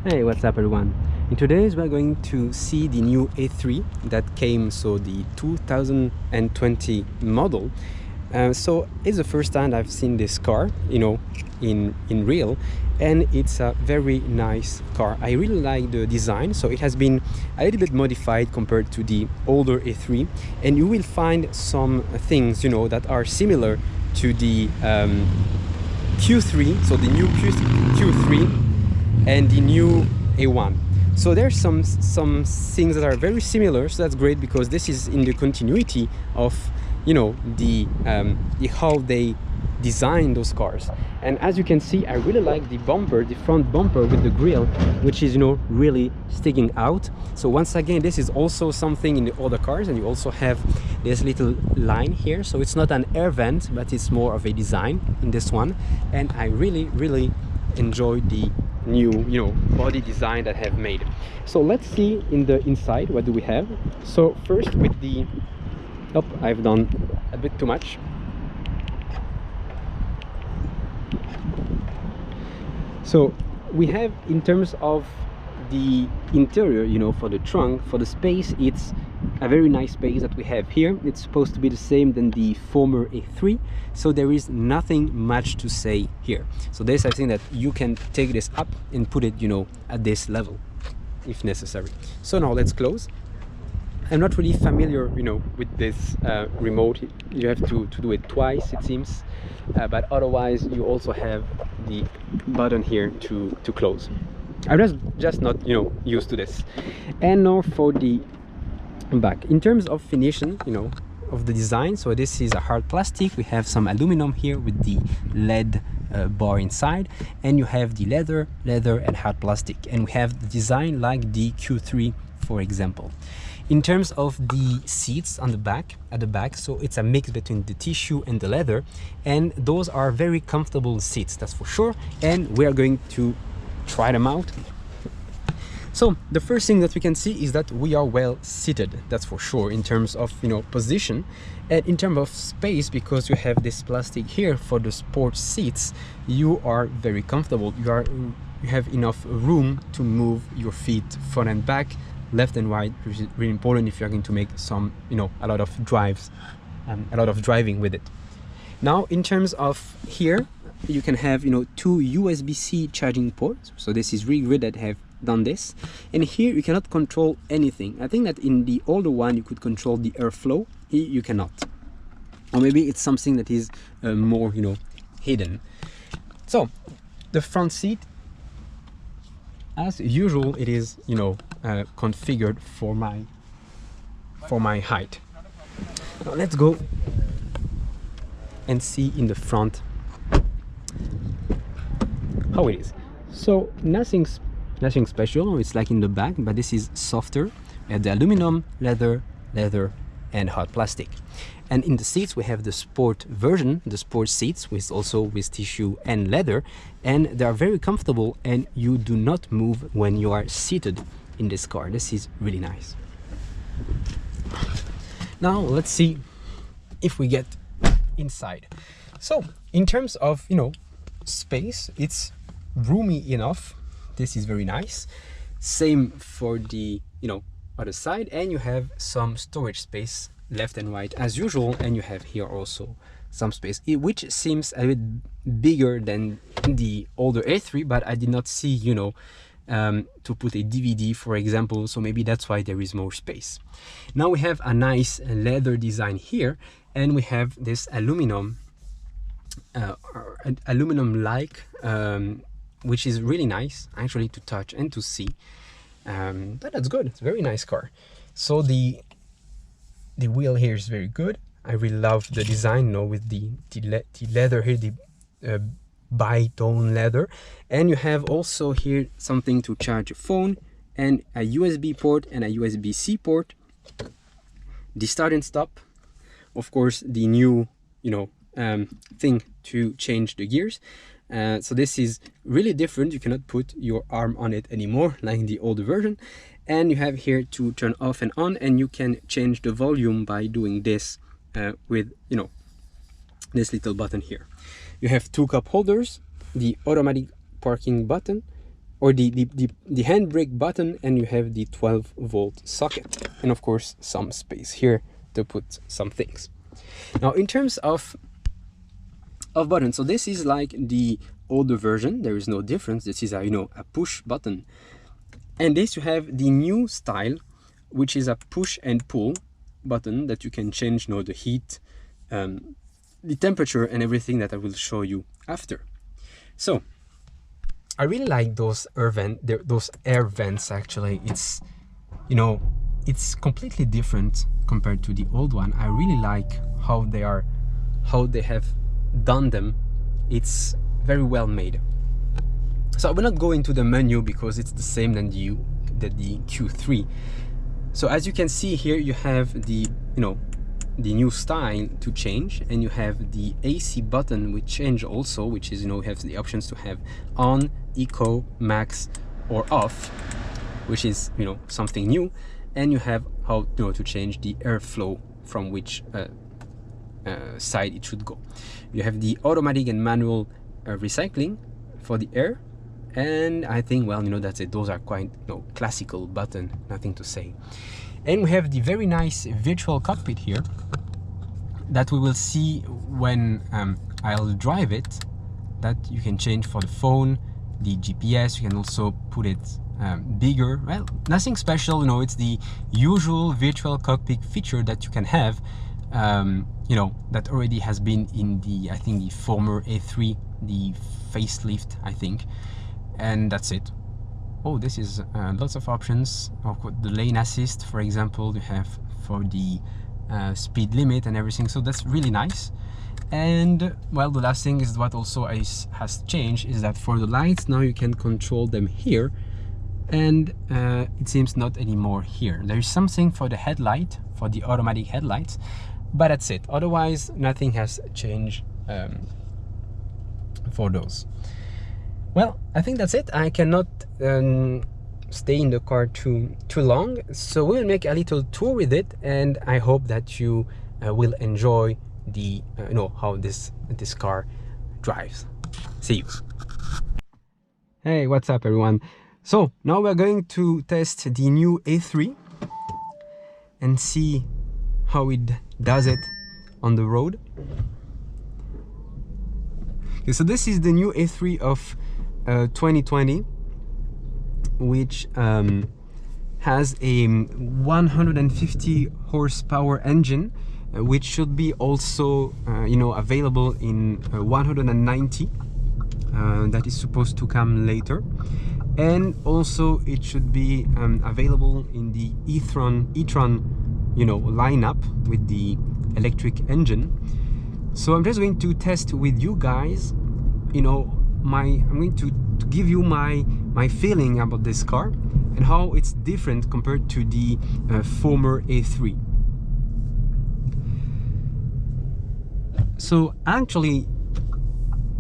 Hey, what's up everyone? In today's we're going to see the new A3 that came, so the 2020 model. So it's the first time I've seen this car, in real, and it's a very nice car. I really like the design, so it has been a little bit modified compared to the older A3, and you will find some things, that are similar to the Q3, so the new Q3 and the new A1. So there's some things that are very similar, so that's great because this is in the continuity of the how they design those cars. And as you can see, I really like the bumper, the front bumper with the grille, which is really sticking out. So once again, this is also something in the other cars, and you also have this little line here, so it's not an air vent, but it's more of a design in this one. And I really enjoy the new body design that I have made. So let's see in the inside what do we have. So first with the I've done a bit too much. So we have, in terms of the interior, for the trunk, for the space, it's a very nice space that we have here. It's supposed to be the same than the former A3, so there is nothing much to say here. So this, I think that you can take this up and put it at this level if necessary. So now let's close. I'm not really familiar with this remote. You have to do it twice, it seems, but otherwise you also have the button here to close. I'm just not used to this. And now for the back, in terms of finishing of the design, so this is a hard plastic. We have some aluminum here with the LED bar inside, and you have the leather and hard plastic, and we have the design like the Q3, for example. In terms of the seats on the back, at the back, so it's a mix between the tissue and the leather, and those are very comfortable seats, that's for sure, and we are going to try them out. So the first thing that we can see is that we are well seated, that's for sure, in terms of position, and in terms of space, because you have this plastic here for the sport seats, you are very comfortable. You have enough room to move your feet front and back, left and right, which is really important if you're going to make some a lot of drives, a lot of driving with it. Now in terms of here, you can have two USB-C charging ports, so this is really good that I have done this. And here you cannot control anything. I think that in the older one you could control the airflow. Here you cannot, or maybe it's something that is more hidden. So the front seat, as usual, it is configured for my height. Now let's go and see in the front how it is. So nothing special. It's like in the back, but this is softer. We have the aluminum, leather and hard plastic. And in the seats we have the sport version, the sport seats, with tissue and leather, and they are very comfortable, and you do not move when you are seated in this car. This is really nice. Now let's see if we get inside. So in terms of space, it's roomy enough. This is very nice. Same for the other side, and you have some storage space left and right as usual, and you have here also some space, which seems a bit bigger than the older A3, but I did not see to put a DVD, for example, so maybe that's why there is more space. Now we have a nice leather design here, and we have this aluminum like which is really nice actually to touch and to see, but that's good. It's a very nice car. So the wheel here is very good. I really love the design with the leather here, the bi-tone leather, and you have also here something to charge your phone, and a USB port and a USB-C port, the start and stop, of course the new thing to change the gears. So this is really different. You cannot put your arm on it anymore like the older version, and you have here to turn off and on, and you can change the volume by doing this with this little button here. You have two cup holders, the automatic parking button, or the handbrake button, and you have the 12-volt socket, and of course some space here to put some things. Now in terms of buttons, so this is like the older version. There is no difference. This is a, you know, a push button, and this you have the new style, which is a push and pull button that you can change, you know, the heat, the temperature, and everything that I will show you after. So I really like those air vents. Actually, it's, you know, it's completely different compared to the old one. I really like how they have done them. It's very well made. So I will not go into the menu because it's the same than the Q3. So as you can see here, you have the, you know, the new style to change, and you have the AC button which change also, which is, you know, you have the options to have on, eco, max, or off, which is, you know, something new. And you have how, you know, to change the airflow from which side it should go. You have the automatic and manual recycling for the air, and I think, well, you know, that's it. Those are quite, you know, classical button, nothing to say. And we have the very nice virtual cockpit here that we will see when I'll drive it, that you can change for the phone, the GPS. You can also put it bigger. Well, nothing special, you know, it's the usual virtual cockpit feature that you can have, you know, that already has been in the, I think, the former A3, the facelift, I think, and that's it. Oh, this is lots of options. The lane assist, for example, you have for the speed limit and everything, so that's really nice. And well, the last thing is what also has changed is that for the lights now you can control them here, and it seems not anymore here. There is something for the headlight, for the automatic headlights, but that's it. Otherwise nothing has changed for those. Well, I think that's it. I cannot stay in the car too long, so we'll make a little tour with it, and I hope that you will enjoy the you know, how this car drives. See you. Hey, what's up everyone? So now we're going to test the new A3 and see how it does it on the road. Okay, so this is the new A3 of 2020, which has a 150 horsepower engine, which should be also you know, available in 190. That is supposed to come later, and also it should be available in the e-tron you know, lineup with the electric engine. So I'm just going to test with you guys, you know, I'm going to give you my feeling about this car and how it's different compared to the former A3. So actually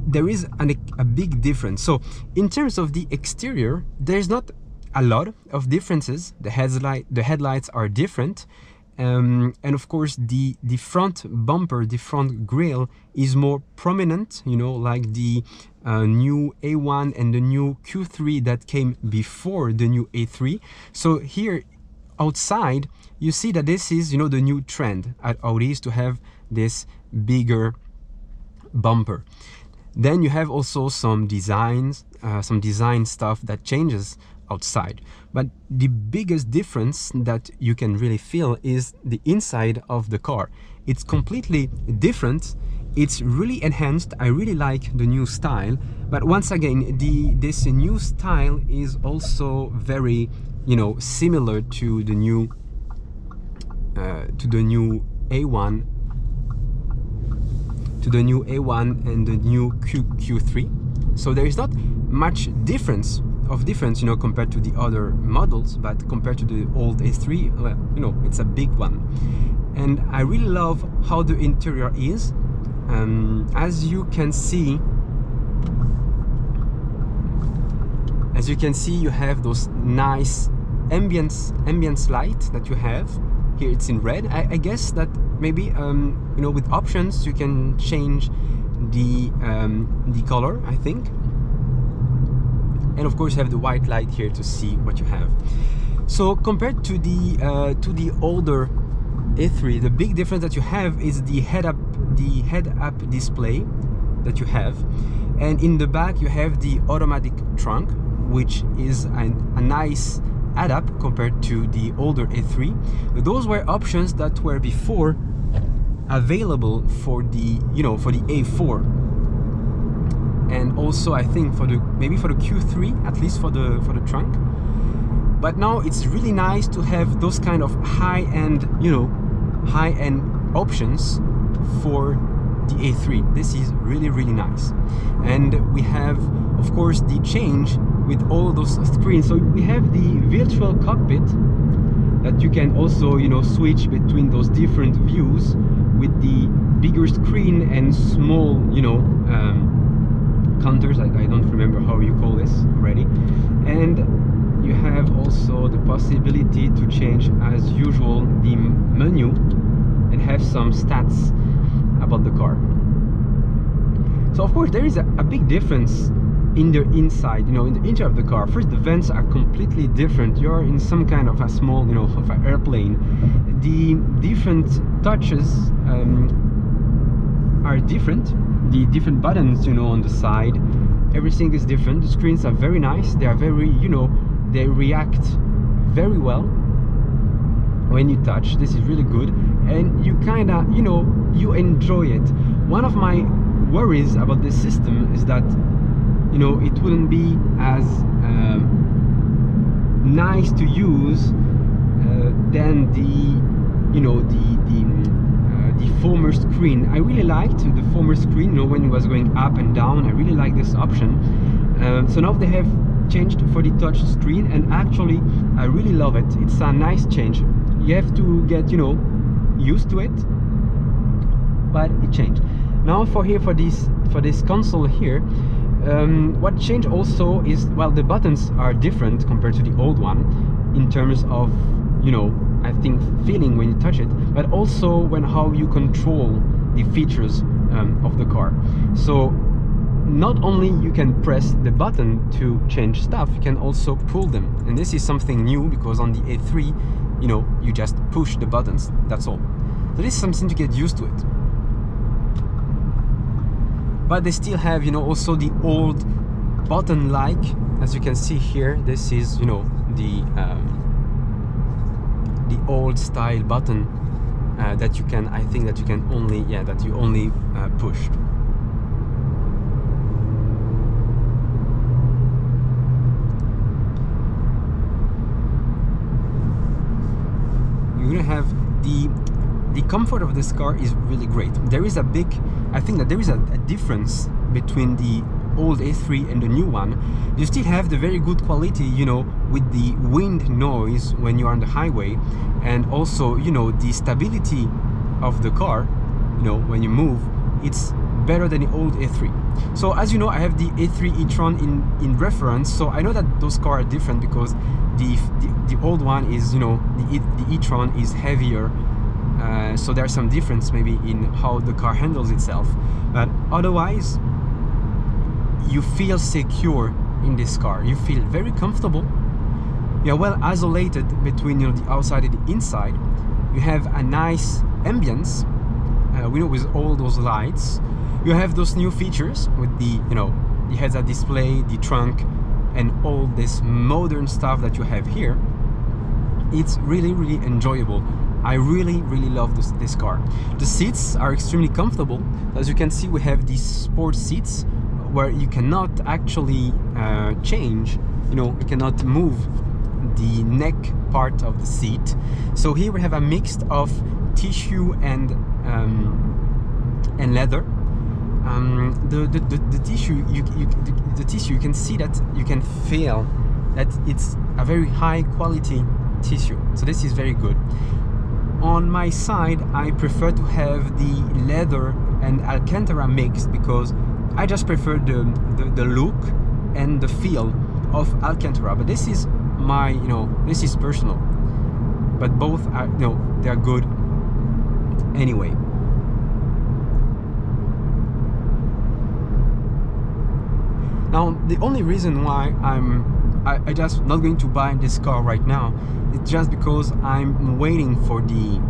there is a big difference. So in terms of the exterior, there's not a lot of differences. The headlights are different, and of course the front bumper, the front grille is more prominent, you know, like the new A1 and the new Q3 that came before the new A3. So here outside you see that this is, you know, the new trend at Audi is to have this bigger bumper. Then you have also some design stuff that changes outside, but the biggest difference that you can really feel is the inside of the car. It's completely different. It's really enhanced. I really like the new style, but once again, this new style is also very, you know, similar to the new A1, and the new Q3. So there is not much difference, you know, compared to the other models, but compared to the old A3, well, you know, it's a big one. And I really love how the interior is. As you can see, you have those nice ambience light that you have here. It's in red. I guess that maybe you know, with options you can change the color, I think. and of course you have the white light here to see what you have. So compared to the older A3, the big difference that you have is the head-up display that you have, and in the back you have the automatic trunk, which is a nice add-up compared to the older A3. Those were options that were before available for the for the A4, and also I think for the maybe for the Q3, at least for the trunk. But now it's really nice to have those kind of high-end options for the A3. This is really nice. And we have of course the change with all those screens. So we have the virtual cockpit that you can also switch between those different views with the bigger screen and small counters. I don't remember how you call this already. And you have also the possibility to change as usual the menu and have some stats about the car. So of course there is a big difference in the inside, in the interior of the car. First, the vents are completely different. You're in some kind of a small, of an airplane. The different touches are different. The different buttons, on the side, everything is different. The screens are very nice. They are very, they react very well when you touch. This is really good, and you kind of, you enjoy it. One of my worries about this system is that it wouldn't be as nice to use than the former screen. I really liked the former screen, when it was going up and down. I really like this option. So now they have changed for the touch screen, and actually I really love it. It's a nice change. You have to get used to it, but it changed. Now for this console here, what changed also is, well, the buttons are different compared to the old one in terms of I think feeling when you touch it, but also how you control the features of the car. So not only you can press the button to change stuff, you can also pull them, and this is something new because on the A3 you just push the buttons, that's all. So this is something to get used to it. But they still have also the old button, like as you can see here. This is the old style button that you can, I think that you can only push. You're gonna have the comfort of this car is really great. There is I think that there is a difference between the old A3 and the new one. You still have the very good quality, with the wind noise when you're on the highway, and also, the stability of the car, when you move, it's better than the old A3. So as you know, I have the A3 e-tron in reference, so I know that those cars are different because the old one is, the e-tron is heavier. So there's some difference maybe in how the car handles itself, but otherwise you feel secure in this car. You feel very comfortable. You're well isolated between the outside and the inside. You have a nice ambience with all those lights. You have those new features with the the heads-up display, the trunk, and all this modern stuff that you have here. It's really enjoyable. I really love this car. The seats are extremely comfortable. As you can see, we have these sport seats where you cannot actually change, you cannot move the neck part of the seat. So here we have a mix of tissue and leather. The tissue, you can see that, you can feel that it's a very high quality tissue. So this is very good. On my side, I prefer to have the leather and Alcantara mix because I just prefer the look and the feel of Alcantara. But this is my, this is personal. But both are, they are good anyway. Now, the only reason why I just not going to buy this car right now, it's just because I'm waiting for the,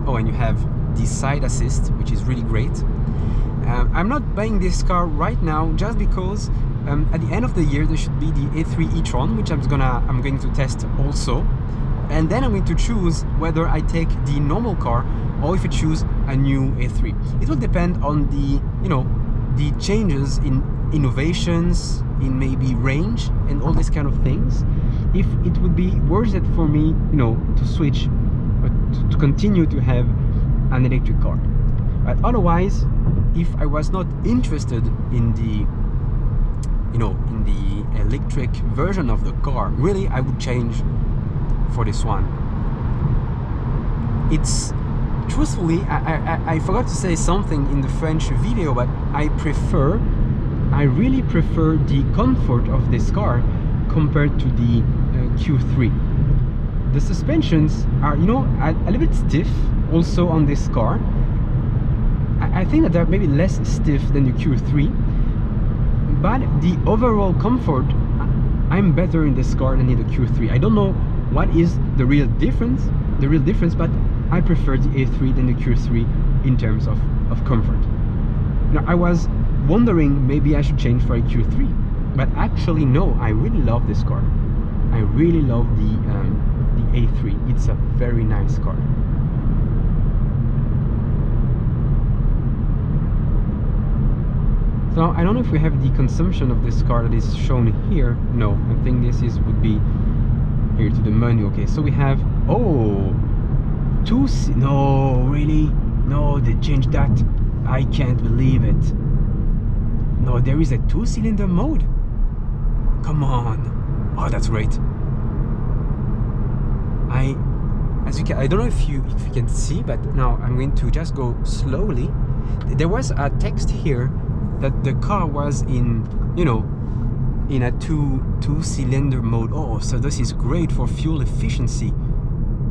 oh, and you have the side assist, which is really great. I'm not buying this car right now just because at the end of the year there should be the A3 e-tron, which I'm going to test also, and then I'm going to choose whether I take the normal car or if I choose a new A3. It will depend on the, you know, the changes in innovations, in maybe range and all these kind of things, if it would be worth it for me, you know, to switch, to continue to have an electric car. But otherwise, if I was not interested in the, you know, in the electric version of the car, really I would change for this one. It's truthfully, I forgot to say something in the French video, but I really prefer the comfort of this car compared to the Q3. The suspensions are, you know, a little bit stiff also on this car. I think that they're maybe less stiff than the Q3, but the overall comfort, I'm better in this car than in the Q3. I don't know what is the real difference, but I prefer the A3 than the Q3 in terms of comfort. Now, I was wondering maybe I should change for a Q3, but actually no, I really love this car. I really love the A3. It's a very nice car. So I don't know if we have the consumption of this car that is shown here. No, I think this would be here to the menu. Okay, so we have, oh, no, really? No, they changed that. I can't believe it. No, there is a 2-cylinder mode. Come on. Oh, that's great. I don't know if you can see, but now I'm going to just go slowly. There was a text here that the car was in, you know, in a two-cylinder mode. Oh, so this is great for fuel efficiency.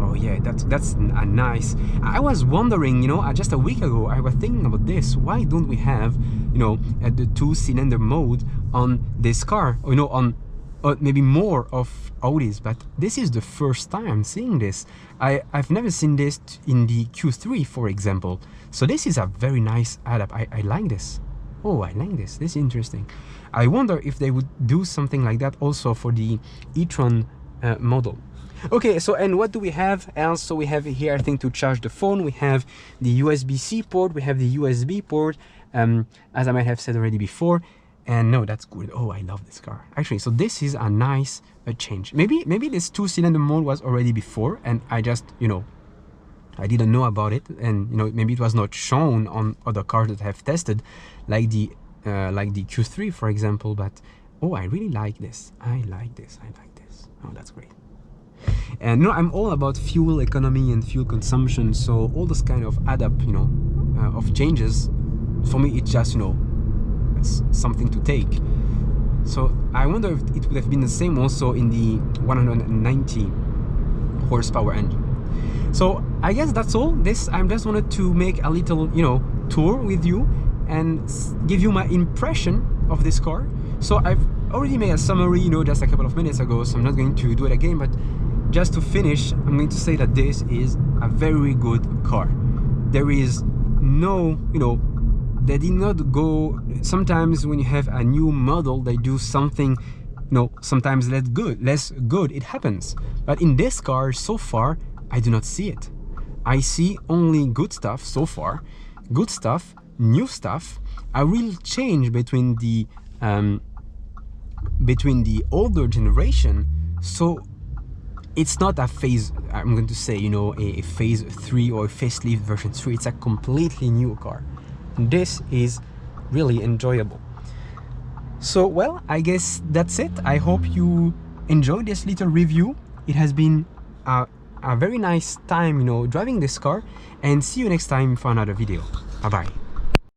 Oh yeah, that's a nice. I was wondering, you know, just a week ago I was thinking about this. Why don't we have, you know, the 2-cylinder mode on this car? Or, you know, on maybe more of Audis. But this is the first time I'm seeing this. I've never seen this in the Q3, for example. So this is a very nice add-up. I like this. Oh, I like this. This is interesting. I wonder if they would do something like that also for the e-tron model. Okay, so and what do we have else? So we have here, I think, to charge the phone. We have the USB-C port. We have the USB port, as I might have said already before. And no, that's good. Oh, I love this car. Actually, so this is a nice change. Maybe this 2-cylinder mode was already before, and I just, you know, I didn't know about it, and you know, maybe it was not shown on other cars that I have tested, like the Q3, for example. But oh, I really like this. I like this. Oh, that's great. And no, I'm all about fuel economy and fuel consumption. So all this kind of add up, you know, of changes, for me, it's just, you know, it's something to take. So I wonder if it would have been the same also in the 190 horsepower engine. So I guess that's all. I just wanted to make a little, you know, tour with you and give you my impression of this car. So I've already made a summary, you know, just a couple of minutes ago, so I'm not going to do it again. But just to finish, I'm going to say that this is a very good car. There is no, you know, they did not go. Sometimes when you have a new model, they do something, you know, sometimes less good. It happens. But in this car, so far, I do not see it. I see only good stuff so far. Good stuff, new stuff. A real change between the older generation. So it's not a phase, I'm going to say, you know, a phase 3 or a facelift version 3. It's a completely new car. This is really enjoyable. So, well, I guess that's it. I hope you enjoyed this little review. It has been a very nice time, you know, driving this car, and see you next time for another video. Bye bye.